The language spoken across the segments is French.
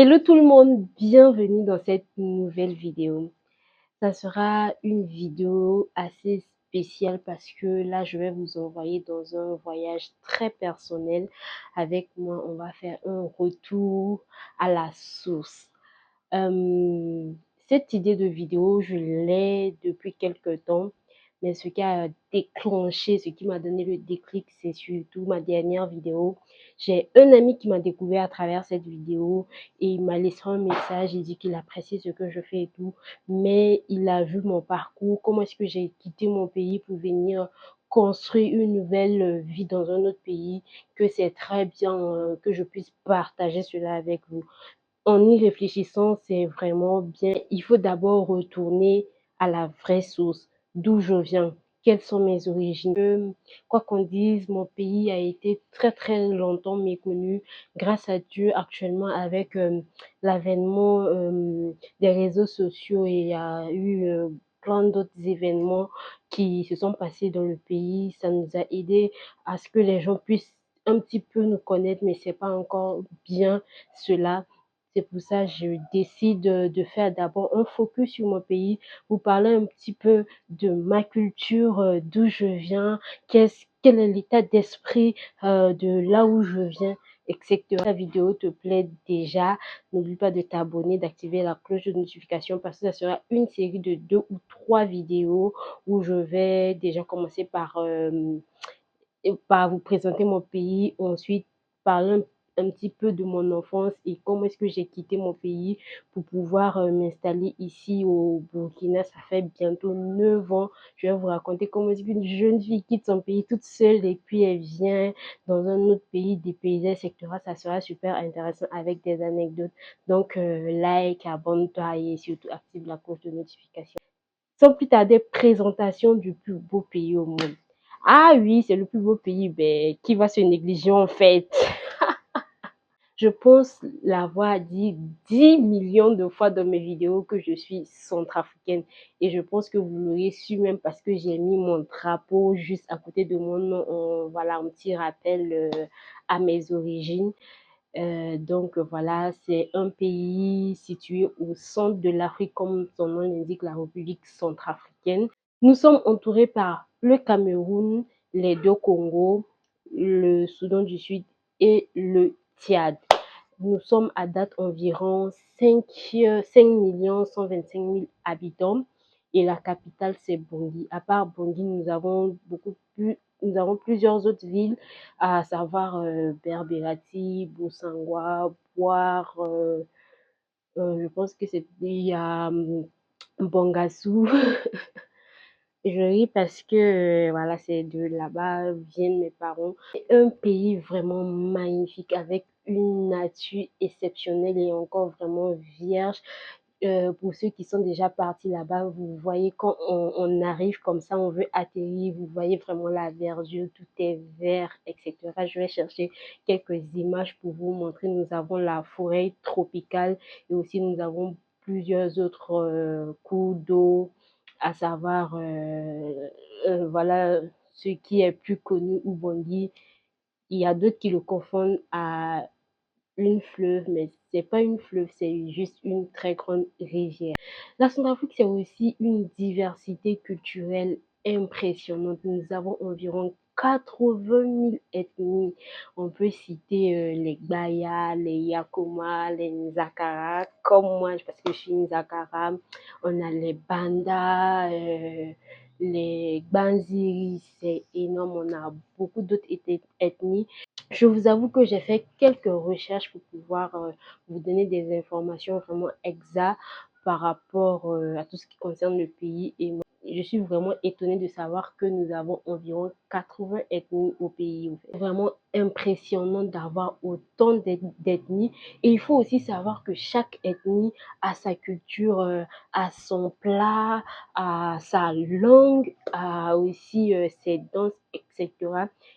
Hello tout le monde, bienvenue dans cette nouvelle vidéo. Ça sera une vidéo assez spéciale parce que là, je vais vous envoyer dans un voyage très personnel. Avec moi, on va faire un retour à la source. Euh, Cette idée de vidéo, je l'ai depuis quelque temps, mais ce qui a déclenché, ce qui m'a donné le déclic, c'est surtout ma dernière vidéo. J'ai un ami qui m'a découvert à travers cette vidéo et il m'a laissé un message, il dit qu'il apprécie ce que je fais et tout, mais il a vu mon parcours, comment est-ce que j'ai quitté mon pays pour venir construire une nouvelle vie dans un autre pays, que c'est très bien que je puisse partager cela avec vous. En y réfléchissant, c'est vraiment bien. Il faut d'abord retourner à la vraie source, d'où je viens, quelles sont mes origines. Quoi qu'on dise, mon pays a été très très longtemps méconnu. Grâce à Dieu, actuellement, avec l'avènement des réseaux sociaux, et il y a eu plein d'autres événements qui se sont passés dans le pays. Ça nous a aidé à ce que les gens puissent un petit peu nous connaître, mais c'est pas encore bien cela. C'est pour ça que je décide de faire d'abord un focus sur mon pays, vous parler un petit peu de ma culture, d'où je viens, quel est l'état d'esprit de là où je viens, etc. La vidéo te plaît déjà, n'oublie pas de t'abonner, d'activer la cloche de notification parce que ça sera une série de 2 ou 3 vidéos où je vais déjà commencer par vous présenter mon pays, ensuite parler un petit peu de mon enfance et comment est-ce que j'ai quitté mon pays pour pouvoir m'installer ici au Burkina. Ça fait bientôt 9 ans. Je vais vous raconter comment est-ce qu'une jeune fille quitte son pays toute seule et puis elle vient dans un autre pays, des paysages, etc. Ça sera super intéressant avec des anecdotes. Donc, like, abonne-toi et surtout active la cloche de notification. Sans plus tarder, présentation du plus beau pays au monde. Ah oui, c'est le plus beau pays, ben, qui va se négliger en fait? Je pense l'avoir dit 10 millions de fois dans mes vidéos que je suis centrafricaine. Et je pense que vous l'aurez su même parce que j'ai mis mon drapeau juste à côté de mon nom. Voilà, un petit rappel à mes origines. Donc voilà, c'est un pays situé au centre de l'Afrique, comme son nom l'indique, la République centrafricaine. Nous sommes entourés par le Cameroun, les 2 Congos, le Soudan du Sud et le Tchad. Nous sommes à date environ 5 125 000 habitants et la capitale c'est Bangui. À part Bangui, nous avons plusieurs autres villes, à savoir Berbérati, Boussangwa, Boire, je pense que c'est il y a Bangassou. Je ris parce que voilà, c'est de là-bas viennent mes parents. C'est un pays vraiment magnifique avec une nature exceptionnelle et encore vraiment vierge. Pour ceux qui sont déjà partis là-bas, vous voyez quand on arrive comme ça, on veut atterrir, vous voyez vraiment la verdure, tout est vert, etc. Je vais chercher quelques images pour vous montrer. Nous avons la forêt tropicale et aussi nous avons plusieurs autres cours d'eau, à savoir, voilà, ce qui est plus connu, Ubangui. Il y a d'autres qui le confondent à une fleuve, mais c'est pas une fleuve, c'est juste une très grande rivière. La Centrafrique, c'est aussi une diversité culturelle impressionnante. Nous avons environ 80 000 ethnies. On peut citer les Gbaya, les Yakoma, les Nzakara, comme moi, parce que je suis Nzakara. On a les Banda, les Gbanziri, c'est énorme. On a beaucoup d'autres ethnies. Je vous avoue que j'ai fait quelques recherches pour pouvoir vous donner des informations vraiment exactes par rapport à tout ce qui concerne le pays. Et moi, je suis vraiment étonnée de savoir que nous avons environ 80 ethnies au pays. C'est vraiment impressionnant d'avoir autant d'ethnies. Et il faut aussi savoir que chaque ethnie a sa culture, a son plat, a sa langue, a aussi ses danses, etc.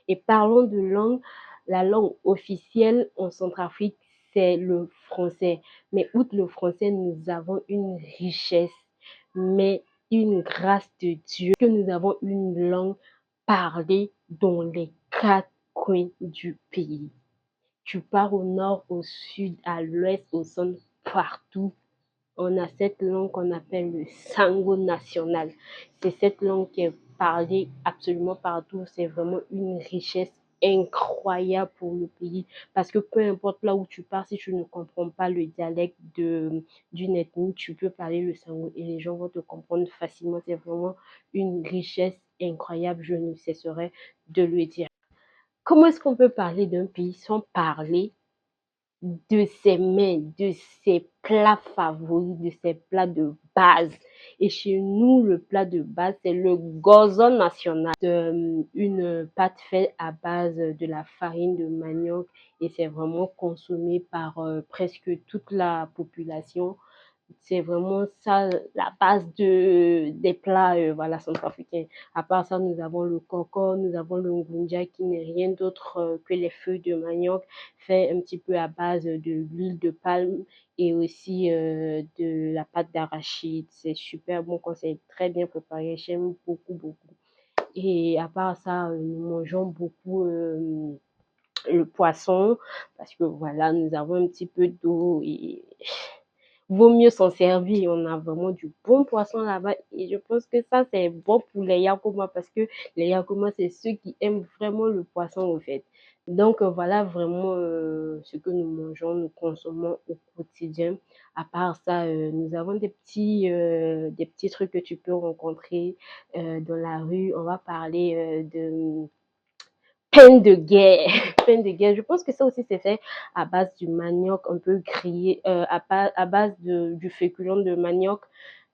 Et parlons de langue, la langue officielle en Centrafrique, c'est le français. Mais outre le français, nous avons une richesse, mais une grâce de Dieu, que nous avons une langue parlée dans les 4 coins du pays. Tu pars au nord, au sud, à l'ouest, au centre, partout. On a cette langue qu'on appelle le sango national. C'est cette langue qui est parlée absolument partout. C'est vraiment une richesse incroyable pour le pays parce que peu importe là où tu pars, si tu ne comprends pas le dialecte d'une ethnie, tu peux parler le sango et les gens vont te comprendre facilement. C'est vraiment une richesse incroyable, je ne cesserai de le dire. Comment est-ce qu'on peut parler d'un pays sans parler de ses mets, de ses plats favoris, de ses plats de base? Et chez nous, le plat de base, c'est le gozon national, une pâte faite à base de la farine de manioc et c'est vraiment consommé par presque toute la population. C'est vraiment ça la base des plats voilà, centrafricains. À part ça, nous avons le coco, nous avons le ngunja qui n'est rien d'autre que les feuilles de manioc fait un petit peu à base de l'huile de palme et aussi de la pâte d'arachide. C'est super bon quand c'est très bien préparé. J'aime beaucoup, beaucoup. Et à part ça, nous mangeons beaucoup le poisson parce que voilà, nous avons un petit peu d'eau et vaut mieux s'en servir. On a vraiment du bon poisson là-bas et je pense que ça, c'est bon pour les Yakouma parce que les Yakouma, c'est ceux qui aiment vraiment le poisson au fait. Donc voilà vraiment ce que nous mangeons, nous consommons au quotidien. À part ça, nous avons des petits trucs que tu peux rencontrer dans la rue. On va parler de pain de guerre. Pain de guerre. Je pense que ça aussi c'est fait à base du manioc un peu grillé, à base du féculent de manioc.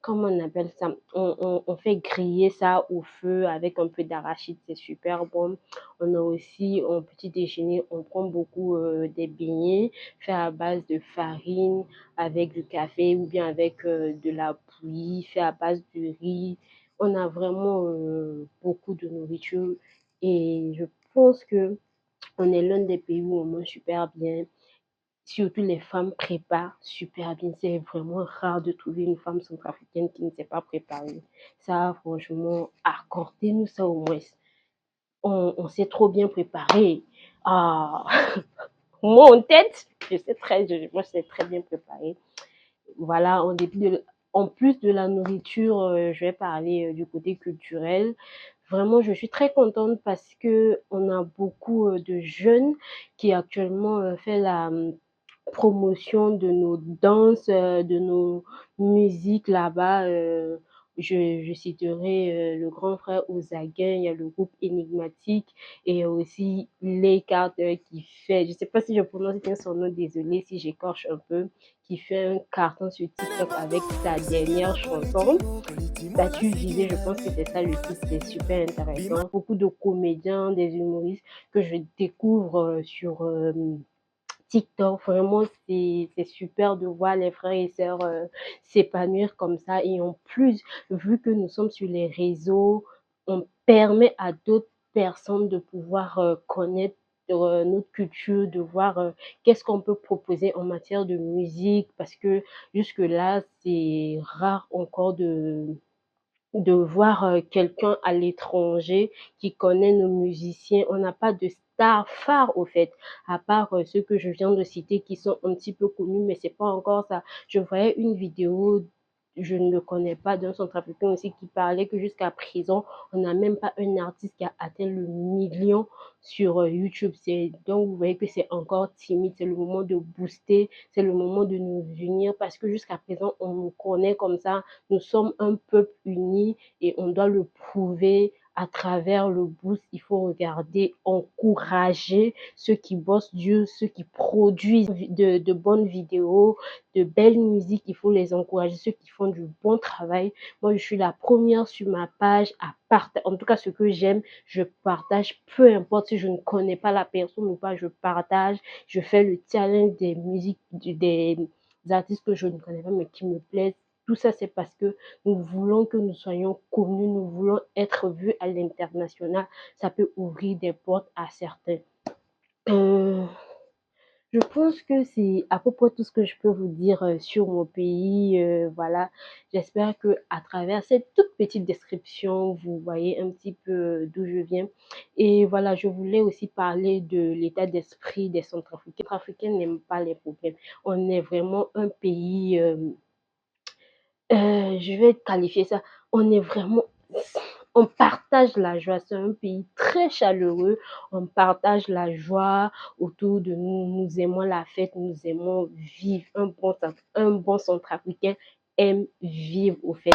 Comment on appelle ça? On fait griller ça au feu avec un peu d'arachide, c'est super bon. On a aussi en petit déjeuner, on prend beaucoup des beignets faits à base de farine avec du café ou bien avec de la bouillie fait à base de riz. On a vraiment beaucoup de nourriture et je pense que on est l'un des pays où on mange super bien. Surtout les femmes préparent super bien. C'est vraiment rare de trouver une femme centrafricaine qui ne sait pas préparer. Ça, franchement, accordez-nous ça au moins. On sait trop bien préparer. Ah, moi en tête, moi je sais très bien préparer. Voilà, en plus de la nourriture, je vais parler du côté culturel. Vraiment, je suis très contente parce que on a beaucoup de jeunes qui actuellement fait la promotion de nos danses, de nos musiques là-bas. Je citerai le grand frère Ozaguin, il y a le groupe Énigmatique et aussi les cartes qui fait, je sais pas si je prononce bien son nom, désolé si j'écorche un peu, qui fait un carton sur TikTok avec sa dernière chanson. Statut visé, je pense que c'est ça le titre, c'est super intéressant. Beaucoup de comédiens, des humoristes que je découvre sur TikTok, vraiment, c'est super de voir les frères et sœurs s'épanouir comme ça. Et en plus, vu que nous sommes sur les réseaux, on permet à d'autres personnes de pouvoir connaître notre culture, de voir qu'est-ce qu'on peut proposer en matière de musique, parce que jusque-là, c'est rare encore de voir quelqu'un à l'étranger qui connaît nos musiciens. On n'a pas de stars phares au fait, à part ceux que je viens de citer qui sont un petit peu connus, mais c'est pas encore ça. Je voyais une vidéo, je ne le connais pas, d'un centrafricain aussi qui parlait que jusqu'à présent, on n'a même pas un artiste qui a atteint le million sur YouTube. Donc vous voyez que c'est encore timide, c'est le moment de booster, c'est le moment de nous unir parce que jusqu'à présent, on nous connaît comme ça, nous sommes un peuple uni et on doit le prouver à travers le boost. Il faut regarder, encourager ceux qui bossent dur, ceux qui produisent de bonnes vidéos, de belles musiques. Il faut les encourager, ceux qui font du bon travail. Moi, je suis la première sur ma page à partager. En tout cas, ce que j'aime, je partage. Peu importe si je ne connais pas la personne ou pas, je partage. Je fais le challenge des musiques, des artistes que je ne connais pas mais qui me plaisent. Tout ça, c'est parce que nous voulons que nous soyons connus, nous voulons être vus à l'international. Ça peut ouvrir des portes à certains. Euh, Je pense que c'est à peu près tout ce que je peux vous dire sur mon pays. Voilà, j'espère que à travers cette toute petite description, vous voyez un petit peu d'où je viens. Et voilà, je voulais aussi parler de l'état d'esprit des Centrafricains. Les Centrafricains n'aiment pas les problèmes. On est vraiment un pays, je vais qualifier ça, on est vraiment, on partage la joie. C'est un pays très chaleureux. On partage la joie autour de nous. Nous aimons la fête. Nous aimons vivre. Un bon centrafricain aime vivre. Au fait,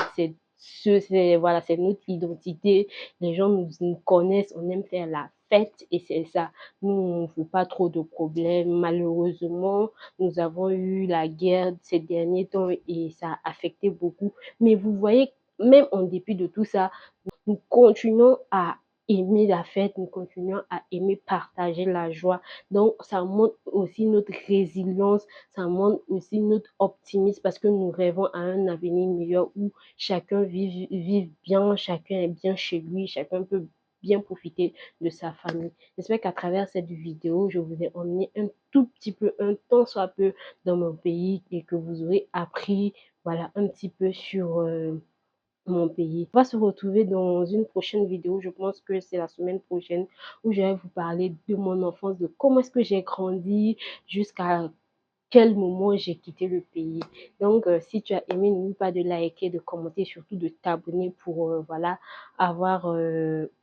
voilà, c'est notre identité. Les gens nous connaissent. On aime faire la fête et c'est ça. Nous, on ne veut pas trop de problèmes. Malheureusement, nous avons eu la guerre ces derniers temps et ça a affecté beaucoup. Mais vous voyez, même en dépit de tout ça, nous continuons à aimer la fête, nous continuons à aimer partager la joie. Donc, ça montre aussi notre résilience, ça montre aussi notre optimisme parce que nous rêvons à un avenir meilleur où chacun vive bien, chacun est bien chez lui, chacun peut bien profiter de sa famille. J'espère qu'à travers cette vidéo, je vous ai emmené un tout petit peu, un tant soit peu dans mon pays et que vous aurez appris, voilà, un petit peu sur mon pays. On va se retrouver dans une prochaine vidéo, je pense que c'est la semaine prochaine, où je vais vous parler de mon enfance, de comment est-ce que j'ai grandi jusqu'à quel moment j'ai quitté le pays. Donc, si tu as aimé, n'oublie pas de liker, de commenter, surtout de t'abonner pour voilà,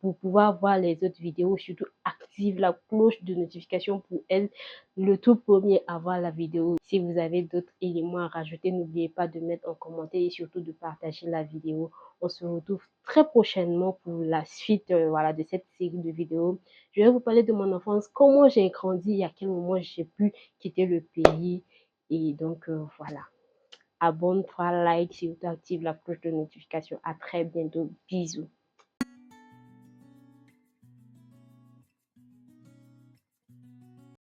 pour pouvoir voir les autres vidéos. Surtout, active la cloche de notification pour elle, le tout premier à voir la vidéo. Si vous avez d'autres éléments à rajouter, n'oubliez pas de mettre en commentaire et surtout de partager la vidéo. On se retrouve très prochainement pour la suite voilà, de cette série de vidéos. Je vais vous parler de mon enfance, comment j'ai grandi et à quel moment j'ai pu quitter le pays. Et donc, voilà. Abonne-toi, like, surtout active la cloche de notification. À très bientôt. Bisous.